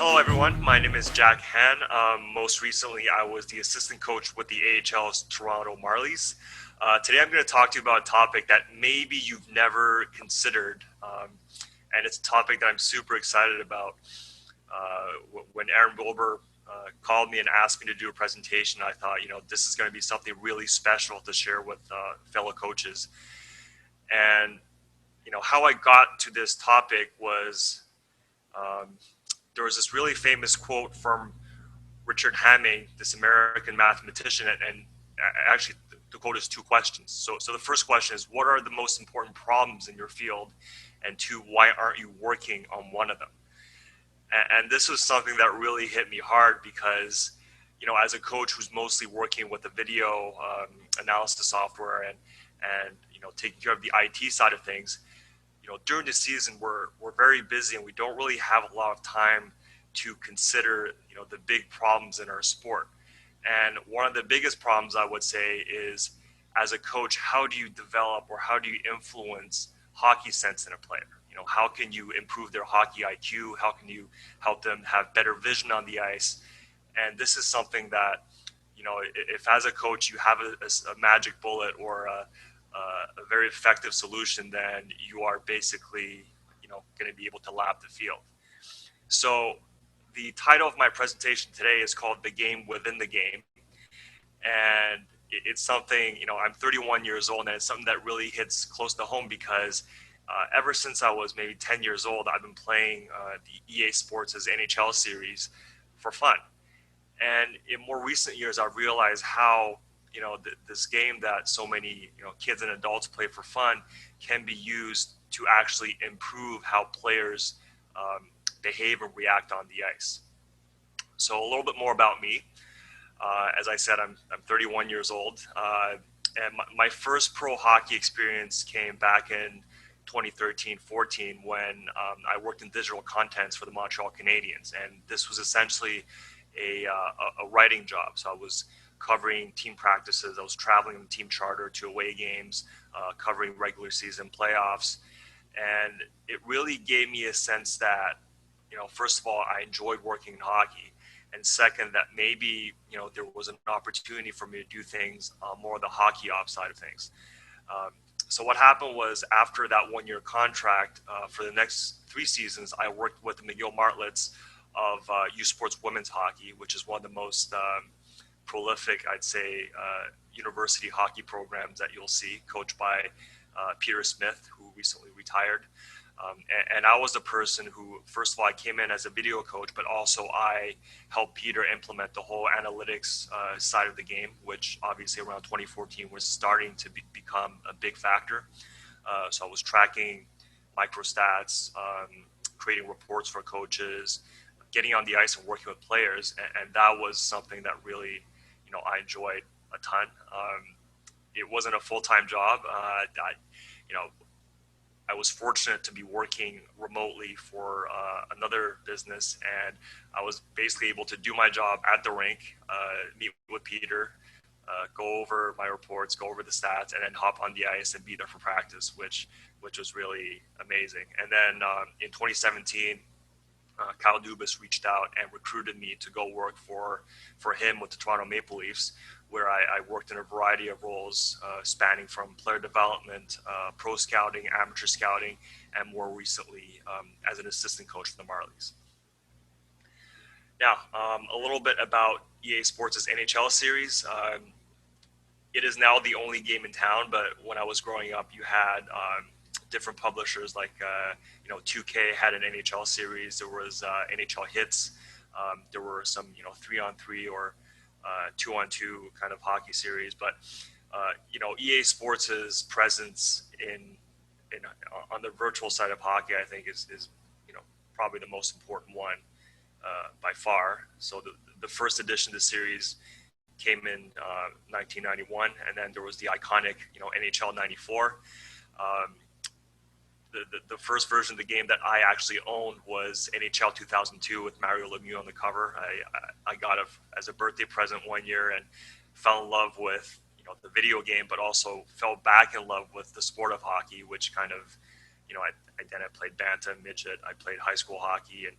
Hello, everyone. My name is Jack Han. Most recently, I was the assistant coach with the AHL's Toronto Marlies. Today, I'm going to talk to you about a topic that maybe you've never considered, and it's a topic that I'm super excited about. When Aaron Goldberg called me and asked me to do a presentation, I thought, this is going to be something really special to share with fellow coaches. And how I got to this topic was. There was this really famous quote from Richard Hamming, this American mathematician, and actually the quote is two questions. So the first question is, what are the most important problems in your field? And two, why aren't you working on one of them? And this was something that really hit me hard because, as a coach who's mostly working with the video analysis software and taking care of the IT side of things, during the season we're very busy and we don't really have a lot of time to consider the big problems in our sport. And one of the biggest problems I would say is, as a coach, how do you develop or how do you influence hockey sense in a player? How can you improve their hockey IQ? How can you help them have better vision on the ice? And this is something that, if as a coach you have a magic bullet or a very effective solution, then you are basically, going to be able to lap the field. So the title of my presentation today is called The Game Within the Game. And it's something, I'm 31 years old, and it's something that really hits close to home because ever since I was maybe 10 years old, I've been playing the EA Sports' NHL series for fun. And in more recent years, I've realized how this game that so many kids and adults play for fun can be used to actually improve how players behave and react on the ice. So a little bit more about me. As I said, I'm 31 years old, and my first pro hockey experience came back in 2013-14 when I worked in digital contents for the Montreal Canadiens, and this was essentially a writing job. So I was covering team practices. I was traveling in team charter to away games, covering regular season playoffs. And it really gave me a sense that, first of all, I enjoyed working in hockey. And second, that maybe, there was an opportunity for me to do things more the hockey ops side of things. So what happened was, after that one-year contract, for the next 3 seasons, I worked with the McGill Martlets of U Sports Women's Hockey, which is one of the most prolific, I'd say, university hockey programs that you'll see, coached by Peter Smith, who recently retired. And I was the person who, first of all, I came in as a video coach, but also I helped Peter implement the whole analytics side of the game, which obviously around 2014 was starting to become a big factor. So I was tracking microstats, creating reports for coaches, getting on the ice and working with players. And that was something that really, I enjoyed a ton. It wasn't a full-time job. I was fortunate to be working remotely for another business, and I was basically able to do my job at the rink, meet with Peter, go over my reports, go over the stats, and then hop on the ice and be there for practice, which was really amazing. And then in 2017, Kyle Dubas reached out and recruited me to go work for him with the Toronto Maple Leafs, where I worked in a variety of roles, spanning from player development, pro scouting, amateur scouting, and more recently as an assistant coach for the Marlies. Now, a little bit about EA Sports' NHL series. It is now the only game in town, but when I was growing up, you had different publishers like 2K had an NHL series. There was NHL Hits. There were some 3-on-3 or 2-on-2 kind of hockey series. But EA Sports' presence in on the virtual side of hockey, I think is probably the most important one by far. So the first edition of the series came in 1991, and then there was the iconic NHL 94. The first version of the game that I actually owned was NHL 2002 with Mario Lemieux on the cover. I got it as a birthday present one year and fell in love with the video game, but also fell back in love with the sport of hockey, which kind of, I played bantam, midget, I played high school hockey, and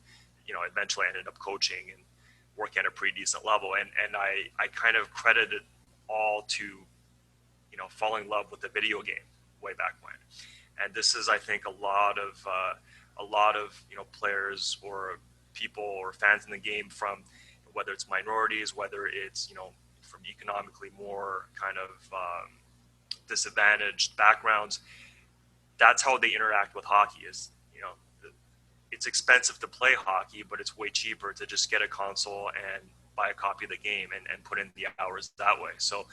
eventually ended up coaching and working at a pretty decent level. And I kind of credit it all to, falling in love with the video game way back when. And this is, I think, a lot of players or people or fans in the game from whether it's minorities, whether it's from economically more kind of disadvantaged backgrounds. That's how they interact with hockey. Is it's expensive to play hockey, but it's way cheaper to just get a console and buy a copy of the game and put in the hours that way. So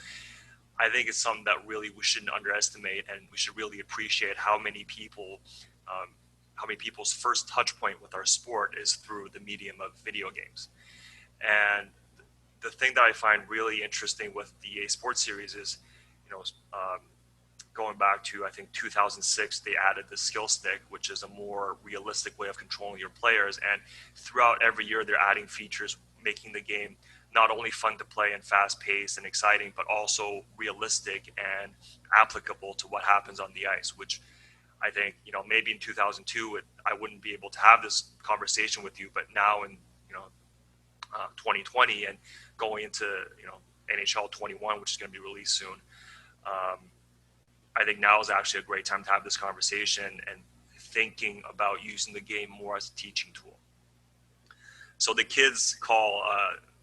I think it's something that really we shouldn't underestimate, and we should really appreciate how many people's first touch point with our sport is through the medium of video games. And the thing that I find really interesting with the EA Sports Series is, going back to, I think, 2006, they added the skill stick, which is a more realistic way of controlling your players. And throughout every year, they're adding features, making the game not only fun to play and fast paced and exciting, but also realistic and applicable to what happens on the ice, which I think, maybe in 2002, I wouldn't be able to have this conversation with you, but now in, 2020 and going into, NHL 21, which is going to be released soon, I think now is actually a great time to have this conversation and thinking about using the game more as a teaching tool. So the kids call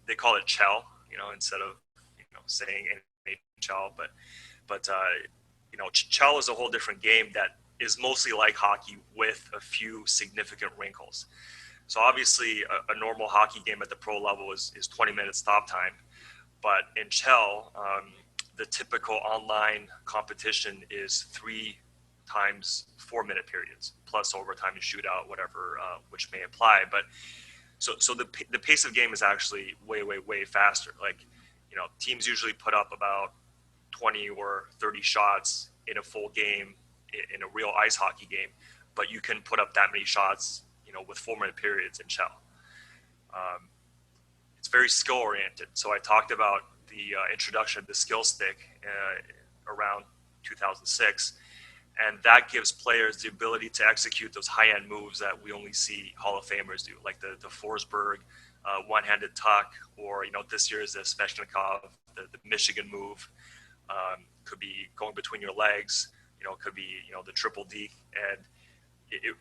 it Chell, instead of saying NHL, but Chell is a whole different game that is mostly like hockey with a few significant wrinkles. So obviously a normal hockey game at the pro level is 20 minutes stop time, but in Chell, the typical online competition is 3 times 4-minute periods plus overtime and shootout, whatever, which may apply. But so the pace of game is actually way faster. Like, teams usually put up about 20 or 30 shots in a full game in a real ice hockey game, but you can put up that many shots, with 4-minute periods in Chell. It's very skill oriented. So I talked about the introduction of the skill stick around 2006, and that gives players the ability to execute those high-end moves that we only see Hall of Famers do, like the Forsberg one-handed tuck, or this year is the Svechnikov, the Michigan move. Could be going between your legs, could be the triple D, and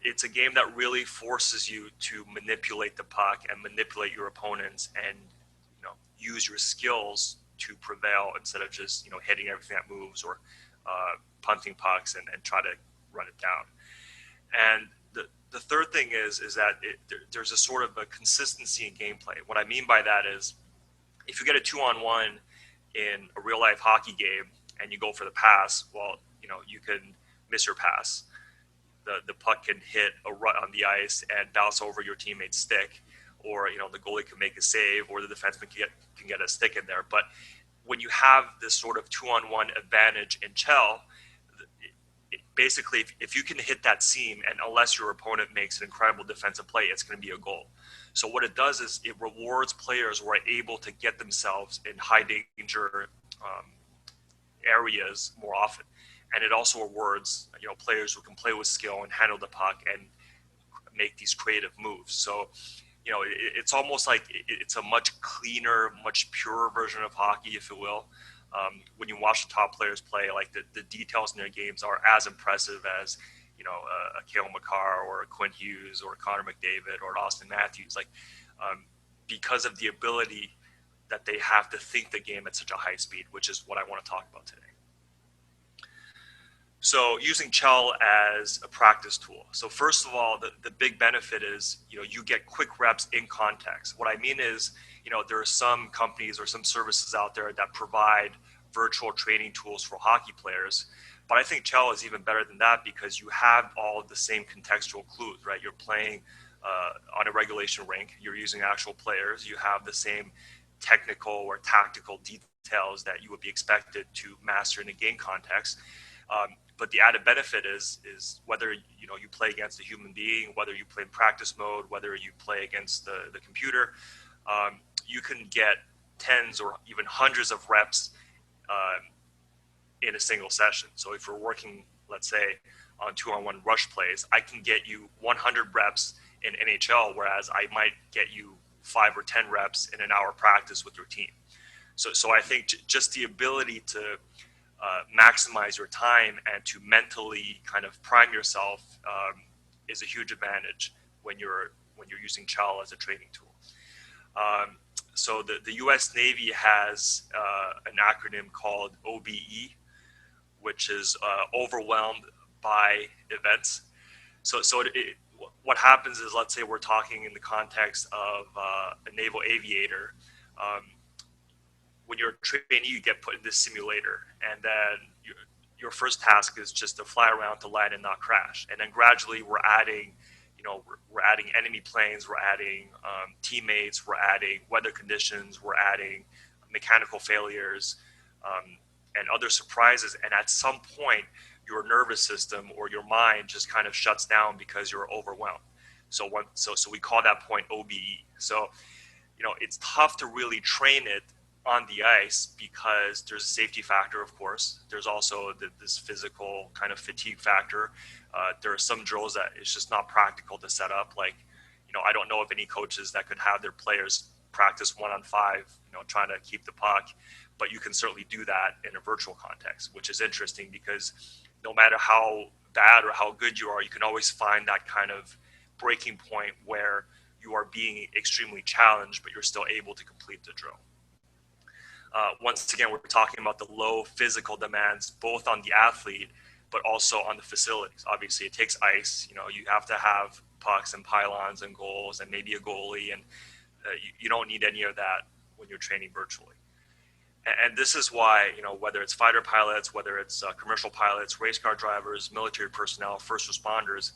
it's a game that really forces you to manipulate the puck and manipulate your opponents and use your skills to prevail instead of just hitting everything that moves or punting pucks and try to run it down. And the third thing is that there's a sort of a consistency in gameplay. What I mean by that is, if you get a 2-on-1 in a real life hockey game and you go for the pass, well, you can miss your pass. The puck can hit a rut on the ice and bounce over your teammate's stick, or the goalie can make a save, or the defenseman can get a stick in there. But when you have this sort of 2-on-1 advantage in Chell, basically, if you can hit that seam, and unless your opponent makes an incredible defensive play, it's going to be a goal. So what it does is it rewards players who are able to get themselves in high danger areas more often. And it also rewards players who can play with skill and handle the puck and make these creative moves. So it's almost like it's a much cleaner, much purer version of hockey, if you will. When you watch the top players play, like the details in their games are as impressive as a Cale Makar or a Quinn Hughes or Connor McDavid or Austin Matthews, because of the ability that they have to think the game at such a high speed, which is what I want to talk about today. So using Chell as a practice tool. So first of all, the big benefit is, you get quick reps in context. What I mean is, there are some companies or some services out there that provide virtual training tools for hockey players. But I think Chell is even better than that, because you have all of the same contextual clues, right? You're playing on a regulation rink. You're using actual players. You have the same technical or tactical details that you would be expected to master in a game context. But the added benefit is whether you play against a human being, whether you play in practice mode, whether you play against the computer, you can get tens or even hundreds of reps in a single session. So if you're working, let's say, on 2-on-1 rush plays, I can get you 100 reps in NHL, whereas I might get you 5 or 10 reps in an hour practice with your team. So I think just the ability to maximize your time and to mentally kind of prime yourself is a huge advantage when you're using Chow as a training tool. So the U.S. Navy has an acronym called OBE, which is overwhelmed by events. So what happens is, let's say we're talking in the context of a naval aviator. When you're a trainee, you get put in this simulator, and then your first task is just to fly around to land and not crash. And then gradually we're adding, we're adding enemy planes, we're adding teammates, we're adding weather conditions, we're adding mechanical failures, and other surprises. And at some point, your nervous system or your mind just kind of shuts down because you're overwhelmed. So we call that point OBE. So, it's tough to really train it on the ice because there's a safety factor, of course. There's also this physical kind of fatigue factor. There are some drills that it's just not practical to set up. Like, I don't know of any coaches that could have their players practice 1-on-5, trying to keep the puck. But you can certainly do that in a virtual context, which is interesting because no matter how bad or how good you are, you can always find that kind of breaking point where you are being extremely challenged, but you're still able to complete the drill. Once again, we're talking about the low physical demands, both on the athlete, but also on the facilities. Obviously, it takes ice. You have to have pucks and pylons and goals and maybe a goalie, and you don't need any of that when you're training virtually. And this is why, whether it's fighter pilots, whether it's commercial pilots, race car drivers, military personnel, first responders,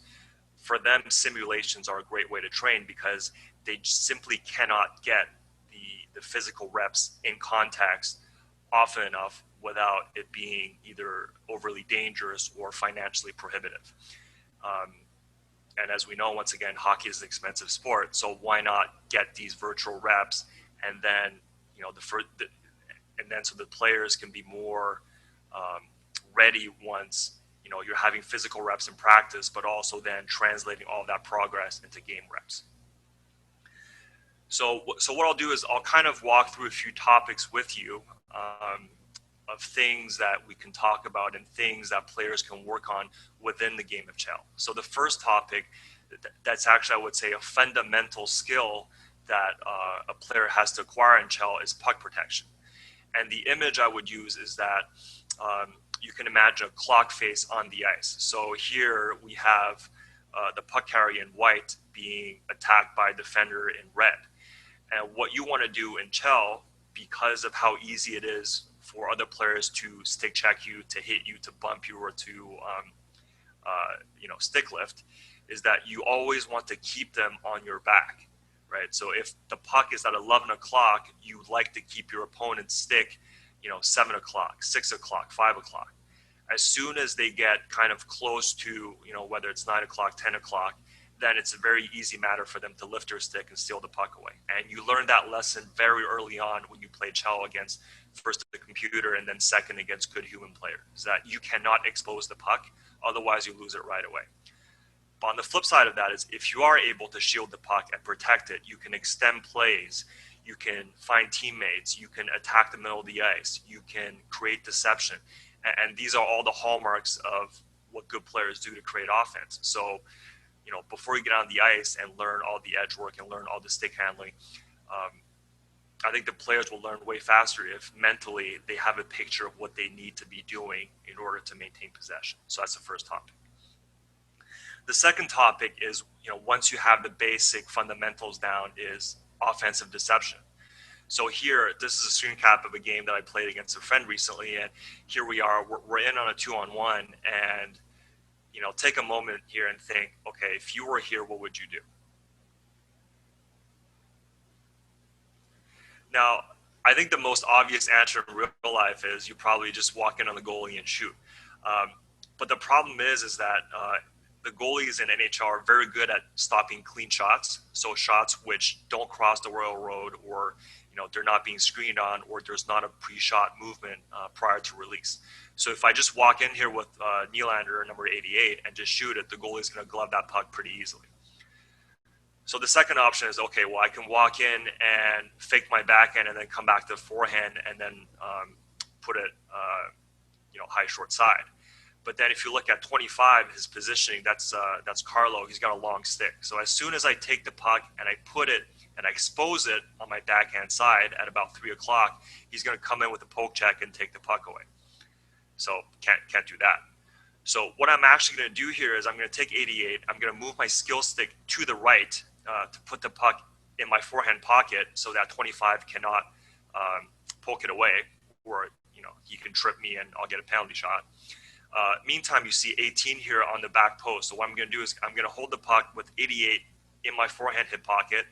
for them, simulations are a great way to train because they simply cannot get the physical reps in context often enough without it being either overly dangerous or financially prohibitive. And as we know, once again, hockey is an expensive sport, so why not get these virtual reps and then, so the players can be more ready once you're having physical reps in practice, but also then translating all that progress into game reps. So what I'll do is I'll kind of walk through a few topics with you of things that we can talk about and things that players can work on within the game of Chell. So the first topic, that's actually, I would say, a fundamental skill that a player has to acquire in Chell is puck protection. And the image I would use is that you can imagine a clock face on the ice. So here we have the puck carrier in white being attacked by a defender in red. And what you want to do in Chell, because of how easy it is for other players to stick check you, to hit you, to bump you, or to stick lift, is that you always want to keep them on your back, right? So if the puck is at 11 o'clock, you like to keep your opponent's stick 7 o'clock, 6 o'clock, 5 o'clock. As soon as they get kind of close to, whether it's 9 o'clock, 10 o'clock, then it's a very easy matter for them to lift their stick and steal the puck away. And you learn that lesson very early on when you play Chell against first the computer and then second against good human players, that you cannot expose the puck, otherwise you lose it right away. But on the flip side of that is if you are able to shield the puck and protect it, you can extend plays, you can find teammates, you can attack the middle of the ice, you can create deception. And these are all the hallmarks of what good players do to create offense. So, before you get on the ice and learn all the edge work and learn all the stick handling, I think the players will learn way faster if mentally they have a picture of what they need to be doing in order to maintain possession. So that's the first topic. The second topic is, once you have the basic fundamentals down, is offensive deception. So here, this is a screen cap of a game that I played against a friend recently, and here we are, we're in on a 2-on-1, and take a moment here and think, okay, if you were here, what would you do? Now, I think the most obvious answer in real life is you probably just walk in on the goalie and shoot. But the problem is that the goalies in NHL are very good at stopping clean shots. So shots which don't cross the royal road, or they're not being screened on, or there's not a pre-shot movement prior to release. So if I just walk in here with Nylander, number 88, and just shoot it, the goalie's going to glove that puck pretty easily. So the second option is, okay, well, I can walk in and fake my backhand and then come back to the forehand and then put it, high short side. But then if you look at 25, his positioning, that's Carlo. He's got a long stick. So as soon as I take the puck and I put it and I expose it on my backhand side at about 3 o'clock, he's going to come in with a poke check and take the puck away. So can't do that. So what I'm actually going to do here is I'm going to take 88. I'm going to move my skill stick to the right to put the puck in my forehand pocket so that 25 cannot poke it away, or he can trip me and I'll get a penalty shot. Meantime, you see 18 here on the back post. So what I'm going to do is I'm going to hold the puck with 88 in my forehand hip pocket,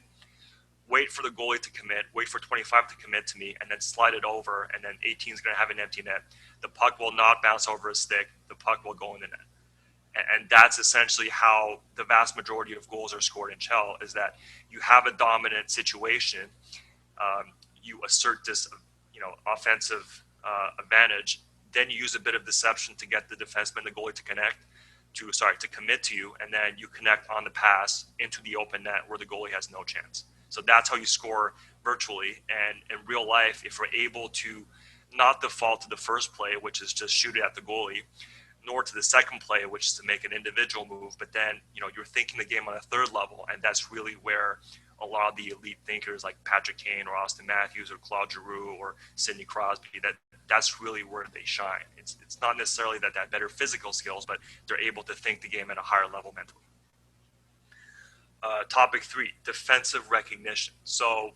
wait for the goalie to commit, wait for 25 to commit to me, and then slide it over, and then 18 is going to have an empty net. The puck will not bounce over a stick. The puck will go in the net. And that's essentially how the vast majority of goals are scored in Chell, is that you have a dominant situation. You assert this, offensive advantage. Then you use a bit of deception to get the defenseman, the goalie, to commit to you, and then you connect on the pass into the open net where the goalie has no chance. So that's how you score virtually. And in real life, if we're able to not default to the first play, which is just shoot it at the goalie, nor to the second play, which is to make an individual move, but then you're thinking the game on a third level, and that's really where a lot of the elite thinkers like Patrick Kane or Austin Matthews or Claude Giroux or Sidney Crosby, that's really where they shine. It's not necessarily that better physical skills, but they're able to think the game at a higher level mentally. Topic 3, defensive recognition. So,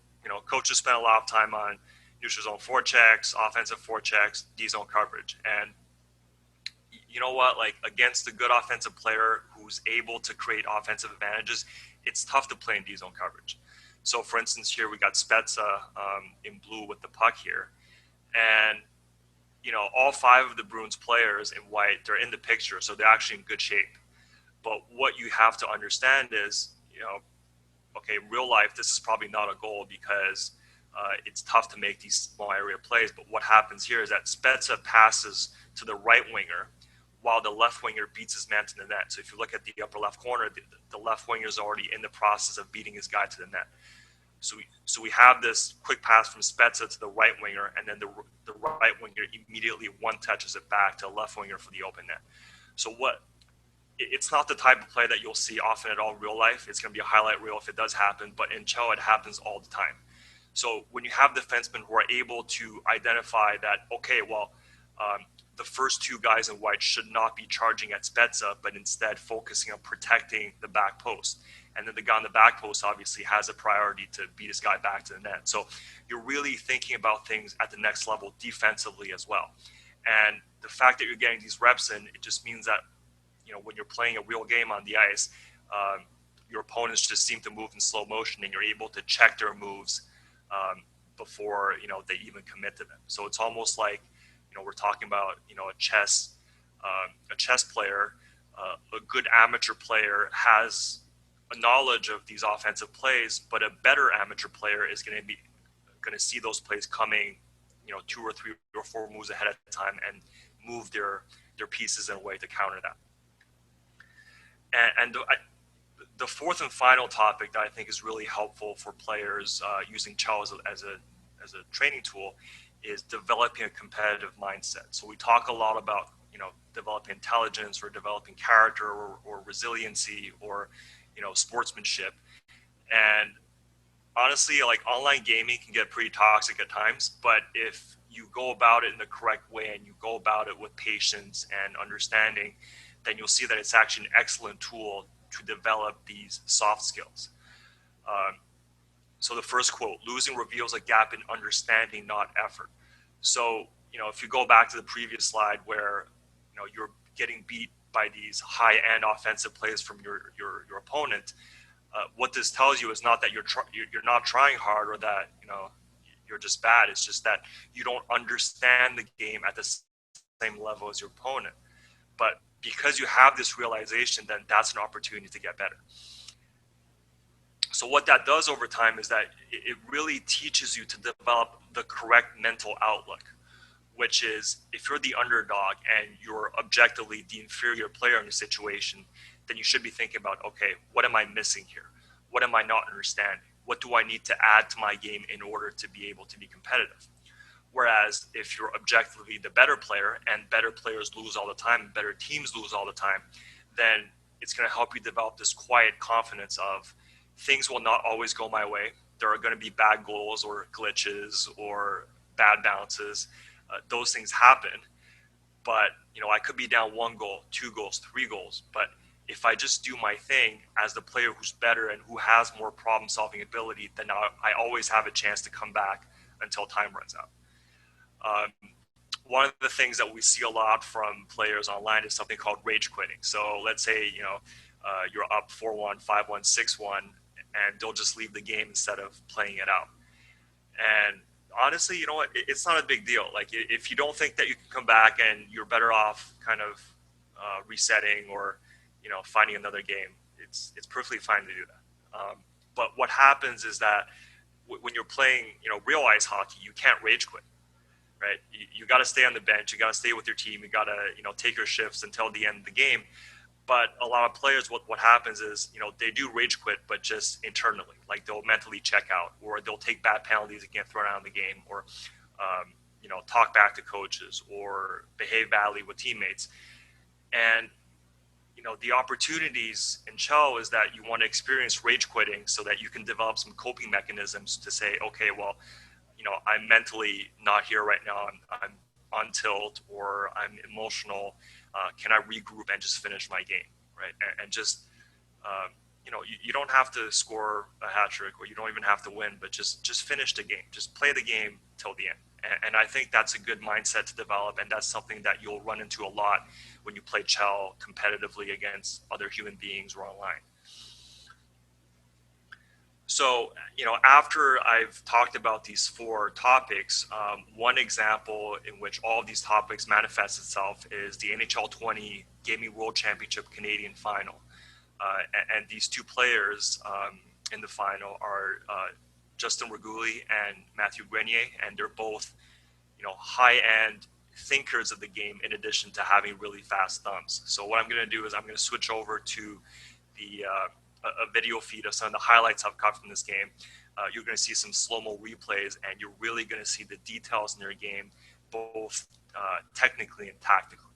coaches spend a lot of time on neutral zone forechecks, offensive forechecks, D-zone coverage. And you know what? Like, against a good offensive player who's able to create offensive advantages, it's tough to play in D-zone coverage. So, for instance, here we got Spezza in blue with the puck here. And, all 5 of the Bruins players in white, they're in the picture, so they're actually in good shape. But what you have to understand is, okay, in real life, this is probably not a goal because it's tough to make these small area plays. But what happens here is that Spezza passes to the right winger while the left winger beats his man to the net. So if you look at the upper left corner, the left winger is already in the process of beating his guy to the net. So we have this quick pass from Spezza to the right winger, and then the right winger immediately one touches it back to the left winger for the open net. So it's not the type of play that you'll see often at all in real life. It's going to be a highlight reel if it does happen, but in Chell, it happens all the time. So when you have defensemen who are able to identify that, okay, well, the first 2 guys in white should not be charging at Spezza, but instead focusing on protecting the back post. And then the guy on the back post obviously has a priority to beat his guy back to the net. So you're really thinking about things at the next level defensively as well. And the fact that you're getting these reps in, it just means that, when you're playing a real game on the ice, your opponents just seem to move in slow motion, and you're able to check their moves before, they even commit to them. So it's almost like, we're talking about, a chess player, a good amateur player has a knowledge of these offensive plays, but a better amateur player is going to see those plays coming, 2 or 3 or 4 moves ahead of time and move their pieces in a way to counter that. And the fourth and final topic that I think is really helpful for players using Chell as a training tool is developing a competitive mindset. So we talk a lot about, developing intelligence or developing character or resiliency or, sportsmanship. And honestly, like, online gaming can get pretty toxic at times, but if you go about it in the correct way and you go about it with patience and understanding, then you'll see that it's actually an excellent tool to develop these soft skills. So the first quote, losing reveals a gap in understanding, not effort. So, if you go back to the previous slide where, you're getting beat by these high-end offensive plays from your opponent, what this tells you is not that you're not trying hard or that, you're just bad. It's just that you don't understand the game at the same level as your opponent. But because you have this realization, then that's an opportunity to get better. So what that does over time is that it really teaches you to develop the correct mental outlook, which is if you're the underdog and you're objectively the inferior player in the situation, then you should be thinking about, okay, what am I missing here? What am I not understanding? What do I need to add to my game in order to be able to be competitive? Whereas if you're objectively the better player and better players lose all the time and better teams lose all the time, then it's going to help you develop this quiet confidence of things will not always go my way. There are going to be bad goals or glitches or bad bounces. Those things happen, but I could be down one goal, two goals, three goals, but if I just do my thing as the player who's better and who has more problem solving ability, then I always have a chance to come back until time runs out. Um, One of the things that we see a lot from players online is something called rage quitting. So let's say you're up 4-1, 5-1, 6-1, and they'll just leave the game instead of playing it out. And honestly, you know what? It's not a big deal. Like if you don't think that you can come back and you're better off kind of resetting or finding another game, it's perfectly fine to do that. But what happens is that when you're playing real ice hockey, you can't rage quit, right? You got to stay on the bench. You got to stay with your team. You got to take your shifts until the end of the game. But a lot of players, what happens is they do rage quit, but just internally. Like they'll mentally check out, or they'll take bad penalties and get thrown out of the game, or talk back to coaches, or behave badly with teammates. And the opportunities in Chell is that you want to experience rage quitting so that you can develop some coping mechanisms to say, okay, well, I'm mentally not here right now. I'm on tilt or I'm emotional. Can I regroup and just finish my game, right? And just you don't have to score a hat trick or you don't even have to win, but just finish the game. Just play the game till the end. And I think that's a good mindset to develop, and that's something that you'll run into a lot when you play Chell competitively against other human beings or online. So, after I've talked about these four topics, one example in which all of these topics manifest itself is the NHL 20 Gaming World Championship Canadian Final. And these two players in the final are Justin Reguli and Matthew Grenier, and they're both, high-end thinkers of the game in addition to having really fast thumbs. So what I'm going to do is I'm going to switch over to the a video feed of some of the highlights I've caught from this game. You're going to see some slow-mo replays, and you're really going to see the details in their game, both technically and tactically.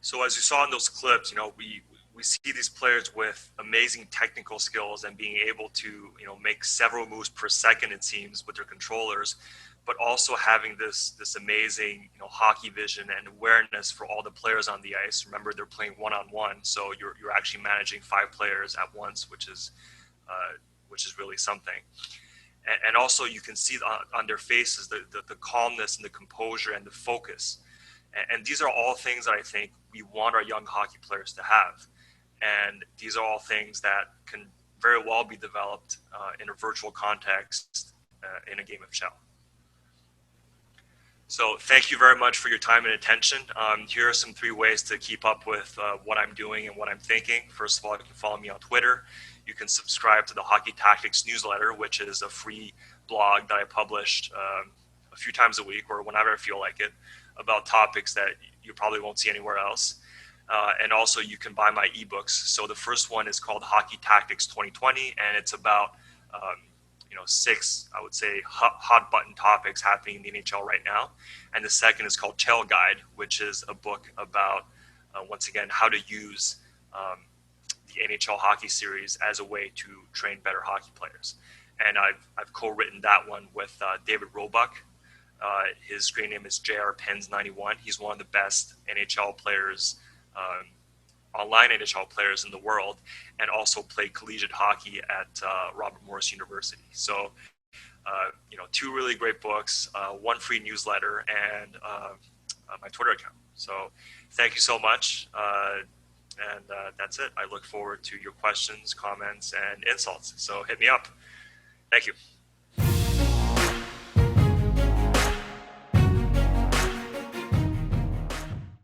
So as you saw in those clips, we see these players with amazing technical skills and being able to make several moves per second, it seems, with their controllers, but also having this amazing hockey vision and awareness for all the players on the ice. Remember, they're playing one on one, so you're actually managing five players at once, which is really something. And also you can see on their faces the calmness and the composure and the focus. And these are all things that I think we want our young hockey players to have. And these are all things that can very well be developed in a virtual context in a game of shell. So thank you very much for your time and attention. Here are some 3 ways to keep up with what I'm doing and what I'm thinking. First of all, you can follow me on Twitter. You can subscribe to the Hockey Tactics newsletter, which is a free blog that I published a few times a week or whenever I feel like it, about topics that you probably won't see anywhere else. And also you can buy my ebooks. So the first one is called Hockey Tactics 2020, and it's about 6, I would say, hot button topics happening in the NHL right now. And the second is called Tail Guide, which is a book about, once again, how to use the NHL hockey series as a way to train better hockey players. And I've co-written that one with David Roebuck. His screen name is JR Pens 91. He's one of the best NHL players, online NHL players in the world, and also played collegiate hockey at Robert Morris University. So, 2 really great books, 1 free newsletter, and my Twitter account. So thank you so much. And that's it. I look forward to your questions, comments, and insults. So hit me up. Thank you.